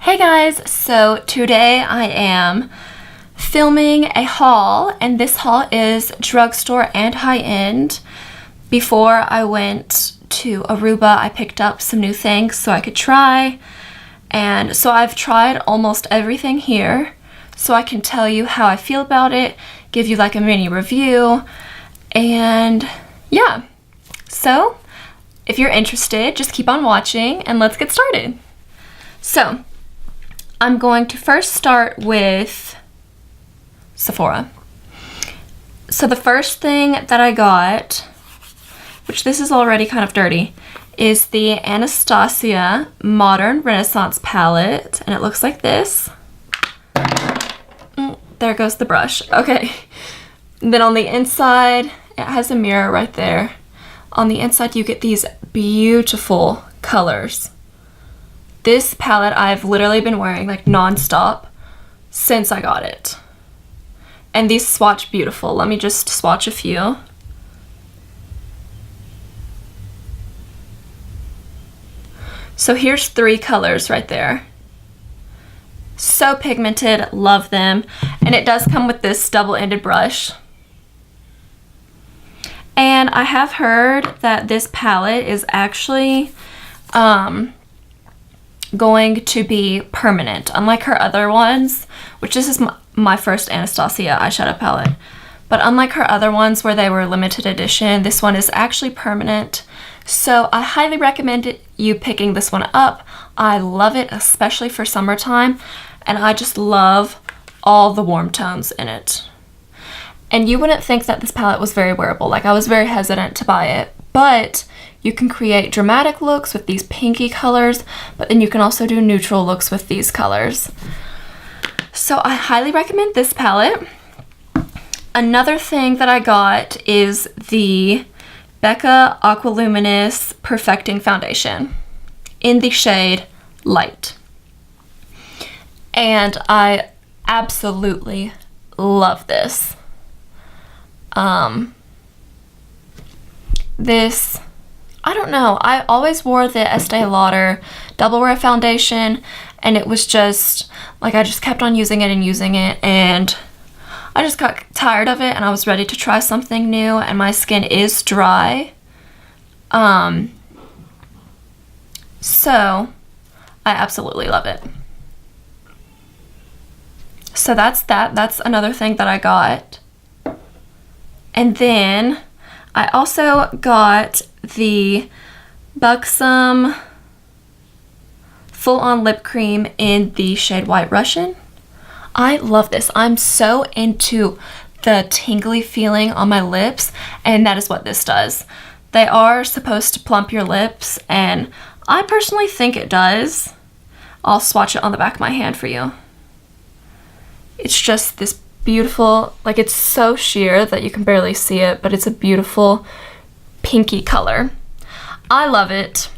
Hey guys, so today I am filming a haul, and this haul is drugstore and high-end. Before I went to Aruba, I picked up some new things so I could try, and so I've tried almost everything here so I can tell you how I feel about it, give you like a mini review, and yeah. So if you're interested, just keep on watching and let's get started. So I'm going to first start with Sephora. So the first thing that I got, which this is already kind of dirty, is the Anastasia Modern Renaissance palette, and it looks like this. There goes the brush. Okay. Then on the inside, it has a mirror right there. On the inside, you get these beautiful colors. This palette I've literally been wearing like non-stop since I got it. And these swatch beautiful. Let me just swatch a few. So here's 3 colors right there. So pigmented, love them. And it does come with this double-ended brush. And I have heard that this palette is actually going to be permanent, unlike her other ones, which this is my first Anastasia eyeshadow palette. But unlike her other ones where they were limited edition, this one is actually permanent. So I highly recommend you picking this one up. I love it, especially for summertime, and I just love all the warm tones in it. And you wouldn't think that this palette was very wearable. Like, I was very hesitant to buy it, but you can create dramatic looks with these pinky colors, but then you can also do neutral looks with these colors. So I highly recommend this palette. Another thing that I got is the Becca Aqualuminous Perfecting Foundation in the shade Light. And I absolutely love this. This, I don't know, I always wore the Estee Lauder Double Wear Foundation, and it was just, like, I just kept on using it, and I just got tired of it, and I was ready to try something new, and my skin is dry. So I absolutely love it. So that's another thing that I got. And then I also got the Buxom Full-On Lip Cream in the shade White Russian. I love this. I'm so into the tingly feeling on my lips, and that is what this does. They are supposed to plump your lips, and I personally think it does. I'll swatch it on the back of my hand for you. It's just this beautiful, like, it's so sheer that you can barely see it, but it's a beautiful pinky color. I love it.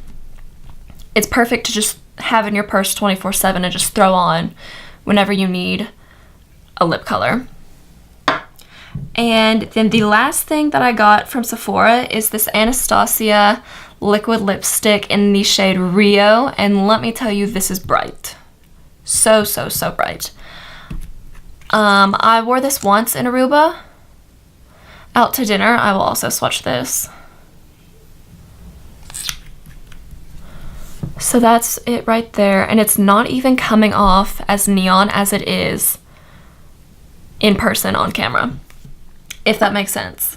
It's perfect to just have in your purse 24/7 and just throw on whenever you need a lip color. And then the last thing that I got from Sephora is this Anastasia liquid lipstick in the shade Rio, and let me tell you, this is bright. So bright. I wore this once in Aruba. Out to dinner, I will also swatch this. So that's it right there, and it's not even coming off as neon as it is in person on camera, if that makes sense.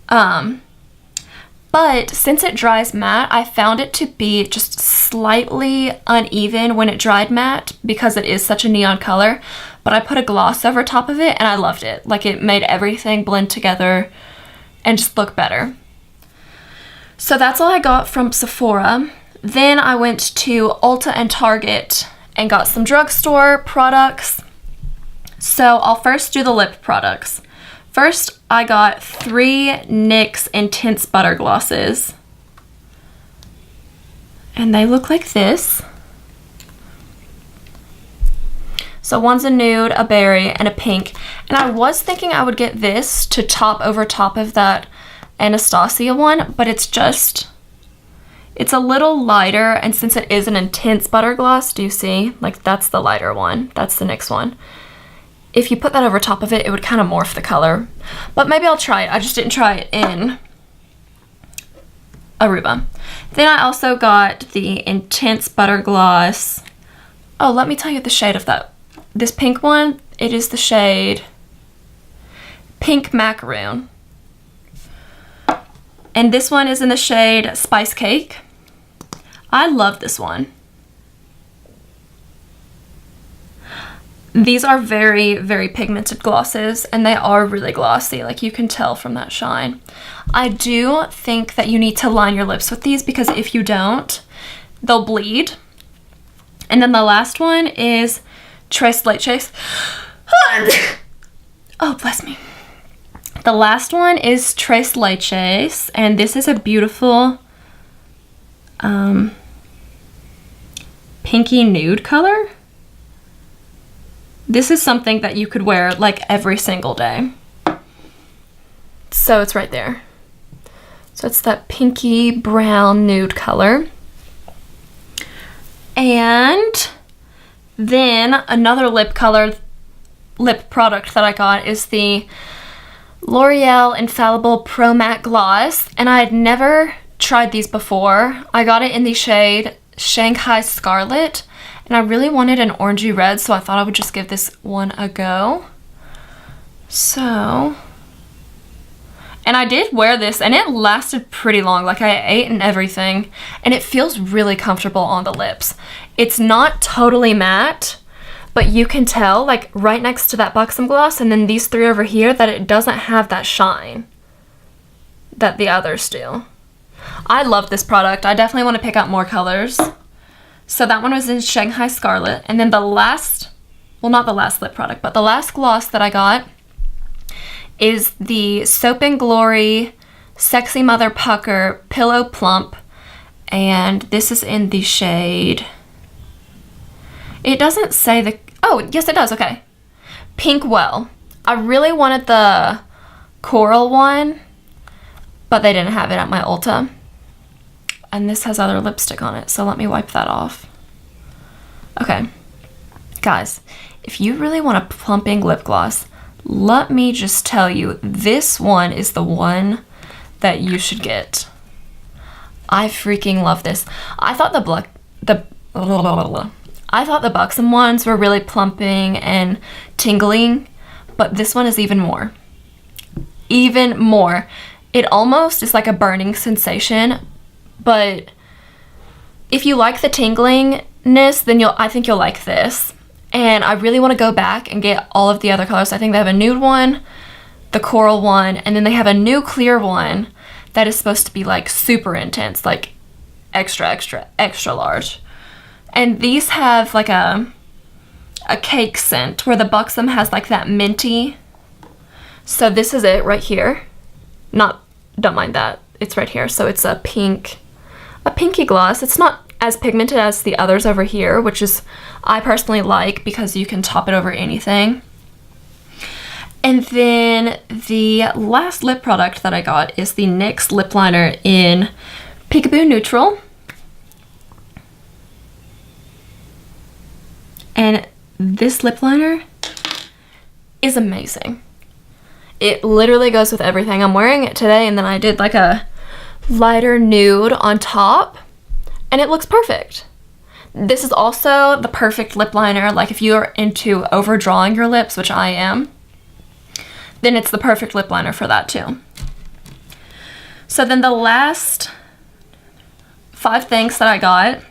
But since it dries matte, I found it to be just slightly uneven when it dried matte because it is such a neon color. But I put a gloss over top of it and I loved it. Like, it made everything blend together and just look better. So that's all I got from Sephora. Then I went to Ulta and Target and got some drugstore products. So I'll first do the lip products. First, I got 3 NYX Intense Butter Glosses. And they look like this. So one's a nude, a berry, and a pink. And I was thinking I would get this to top over top of that Anastasia one, but it's It's a little lighter, and since it is an intense butter gloss, do you see? Like, that's the lighter one. That's the NYX one. If you put that over top of it, it would kind of morph the color. But maybe I'll try it. I just didn't try it in Aruba. Then I also got the Intense Butter Gloss. Oh, let me tell you the shade of that. This pink one, it is the shade Pink Macaroon. And this one is in the shade Spice Cake. I love this one. These are very, very pigmented glosses, and they are really glossy, like you can tell from that shine. I do think that you need to line your lips with these, because if you don't, they'll bleed. And then the last one is Tres Leches. Oh, bless me. The last one is Tres Leches, and this is a beautiful pinky nude color. This is something that you could wear like every single day. So it's right there. So it's that pinky brown nude color. And then another lip product that I got is the L'Oreal Infallible Pro Matte Gloss. And I had never tried these before. I got it in the shade Shanghai Scarlet. And I really wanted an orangey red, so I thought I would just give this one a go. So, and I did wear this, and it lasted pretty long. Like, I ate and everything, and it feels really comfortable on the lips. It's not totally matte, but you can tell, like, right next to that Buxom gloss, and then these three over here, that it doesn't have that shine that the others do. I love this product. I definitely want to pick out more colors. So that one was in Shanghai Scarlet. And then the last, well, not the last lip product, but the last gloss that I got is the Soap & Glory Sexy Mother Pucker Pillow Plump. And this is in the shade, it doesn't say the, oh, yes it does, okay. Pink Well. I really wanted the coral one, but they didn't have it at my Ulta. And this has other lipstick on it, so let me wipe that off. Okay, guys, if you really want a plumping lip gloss, let me just tell you, this one is the one that you should get. I freaking love this. I thought the Buxom ones were really plumping and tingling, but this one is even more. Even more. It almost is like a burning sensation. But if you like the tinglingness, then I think you'll like this. And I really want to go back and get all of the other colors. I think they have a nude one, the coral one, and then they have a new clear one that is supposed to be like super intense, like extra, extra, extra large. And these have like a cake scent, where the Buxom has like that minty. So this is it right here. Don't mind that. It's right here. So it's a pinky gloss. It's not as pigmented as the others over here, which is, I personally like, because you can top it over anything. And then the last lip product that I got is the NYX lip liner in Peekaboo Neutral. And this lip liner is amazing. It literally goes with everything. I'm wearing it today, and then I did like a lighter nude on top, and it looks perfect. This is also the perfect lip liner, like if you're into overdrawing your lips, which I am, then it's the perfect lip liner for that too. So then the last 5 things that I got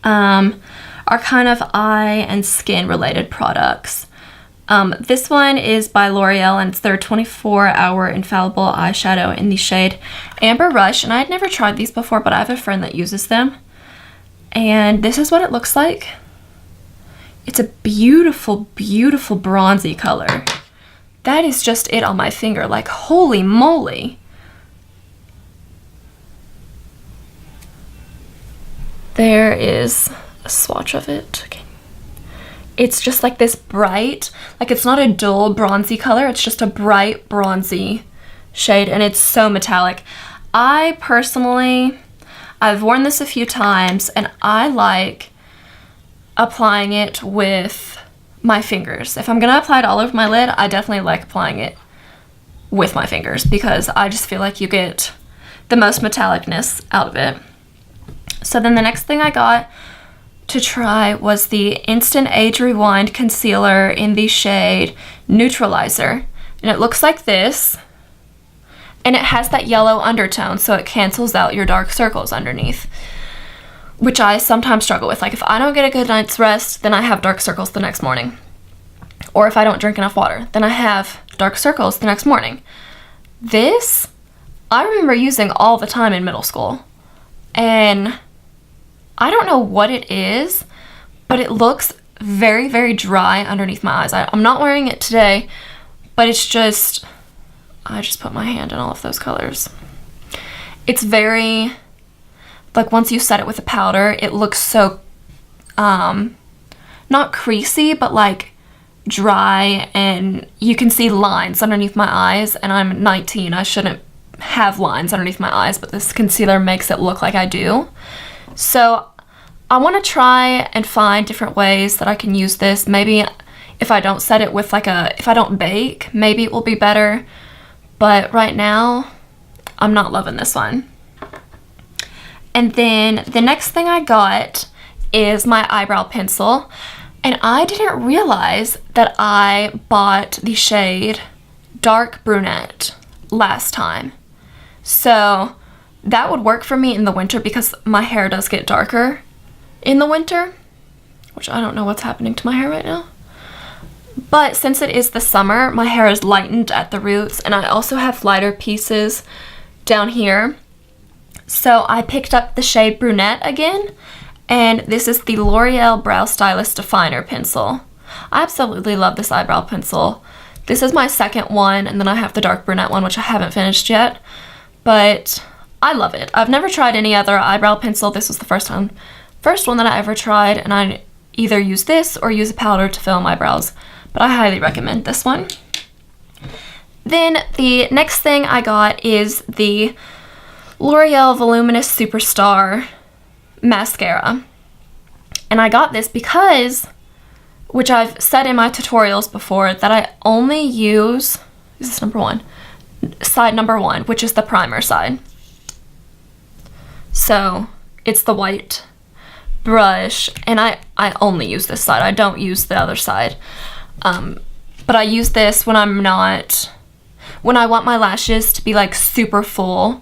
are kind of eye and skin related products. This one is by L'Oreal, and it's their 24-hour infallible eyeshadow in the shade Amber Rush. And I had never tried these before, but I have a friend that uses them. And this is what it looks like. It's a beautiful, beautiful bronzy color. That is just it on my finger. Like, holy moly. There is a swatch of it. Okay. It's just like this bright, like it's not a dull bronzy color, it's just a bright bronzy shade, and it's so metallic. I personally, I've worn this a few times, and I like applying it with my fingers. If I'm gonna apply it all over my lid, I definitely like applying it with my fingers because I just feel like you get the most metallicness out of it. So then the next thing I got to try was the Instant Age Rewind Concealer in the shade Neutralizer. And it looks like this. And it has that yellow undertone, so it cancels out your dark circles underneath, which I sometimes struggle with. Like if I don't get a good night's rest, then I have dark circles the next morning. Or if I don't drink enough water, then I have dark circles the next morning. This, I remember using all the time in middle school. And I don't know what it is, but it looks very, very dry underneath my eyes. I'm not wearing it today, but it's just, I just put my hand in all of those colors. It's very, like once you set it with a powder, it looks so, not creasy, but like dry, and you can see lines underneath my eyes, and I'm 19. I shouldn't have lines underneath my eyes, but this concealer makes it look like I do. So I want to try and find different ways that I can use this. Maybe if I don't set it with if I don't bake, maybe it will be better. But right now, I'm not loving this one. And then the next thing I got is my eyebrow pencil. And I didn't realize that I bought the shade Dark Brunette last time. So that would work for me in the winter because my hair does get darker in the winter, which I don't know what's happening to my hair right now. But since it is the summer, my hair is lightened at the roots, and I also have lighter pieces down here. So I picked up the shade Brunette again, and this is the L'Oreal Brow Stylist Definer Pencil. I absolutely love this eyebrow pencil. This is my second one, and then I have the Dark Brunette one, which I haven't finished yet, but I love it. I've never tried any other eyebrow pencil. This was the first one that I ever tried, and I either use this or use a powder to fill my brows. But I highly recommend this one. Then the next thing I got is the L'Oreal Voluminous Superstar Mascara. And I got this because, which I've said in my tutorials before, that I only use, this is number one, side number one, which is the primer side. So it's the white brush, and I only use this side. I don't use the other side. But I use this when when I want my lashes to be like super full,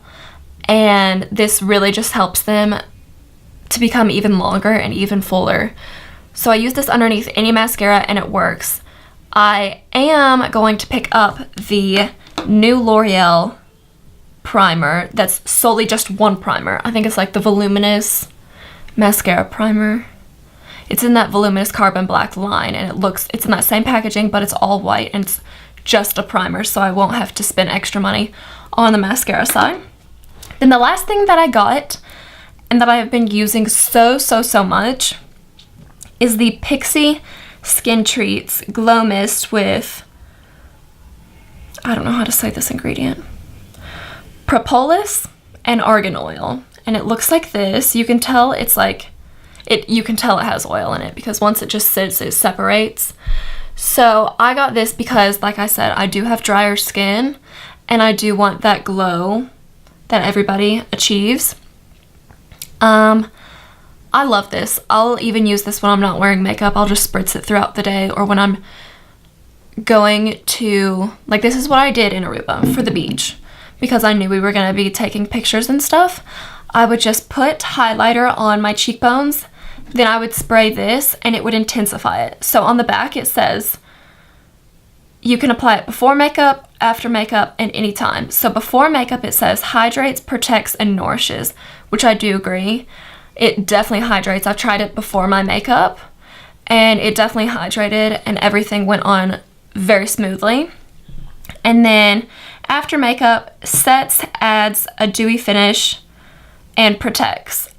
and this really just helps them to become even longer and even fuller. So I use this underneath any mascara, and it works. I am going to pick up the new L'Oreal primer that's solely just one primer. I think it's like the Voluminous Mascara Primer. It's in that Voluminous Carbon Black line, and it's in that same packaging, but it's all white, and it's just a primer, so I won't have to spend extra money on the mascara side. Then the last thing that I got, and that I have been using so much, is the Pixi Skin Treats Glow Mist with, I don't know how to say this ingredient, propolis and argan oil. And it looks like this. You can tell it's like, you can tell it has oil in it because once it just sits, it separates. So I got this because, like I said, I do have drier skin, and I do want that glow that everybody achieves. I love this. I'll even use this when I'm not wearing makeup. I'll just spritz it throughout the day, or when I'm going to, like, this is what I did in Aruba for the beach because I knew we were going to be taking pictures and stuff. I would just put highlighter on my cheekbones, then I would spray this, and it would intensify it. So on the back it says you can apply it before makeup, after makeup, and anytime. So before makeup it says hydrates, protects, and nourishes, which I do agree. It definitely hydrates. I've tried it before my makeup, and it definitely hydrated, and everything went on very smoothly. And then after makeup, sets, adds a dewy finish, and protects.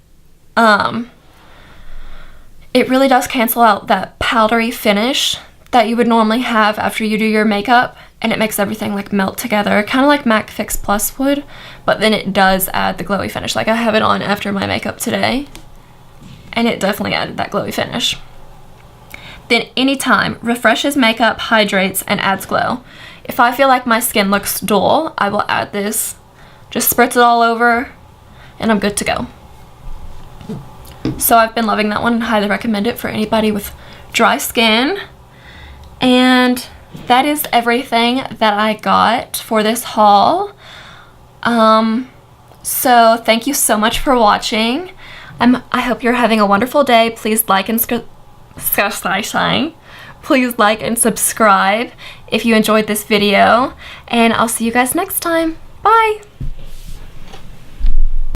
It really does cancel out that powdery finish that you would normally have after you do your makeup, and it makes everything like melt together, kind of like MAC Fix Plus would, but then it does add the glowy finish. Like I have it on after my makeup today, and it definitely added that glowy finish. Then Anytime refreshes makeup, hydrates, and adds glow. If I feel like my skin looks dull, I will add this. Just spritz it all over, and I'm good to go. So I've been loving that one and highly recommend it for anybody with dry skin. And that is everything that I got for this haul. So thank you so much for watching. I hope you're having a wonderful day. Please like and please like and subscribe if you enjoyed this video, and I'll see you guys next time. Bye!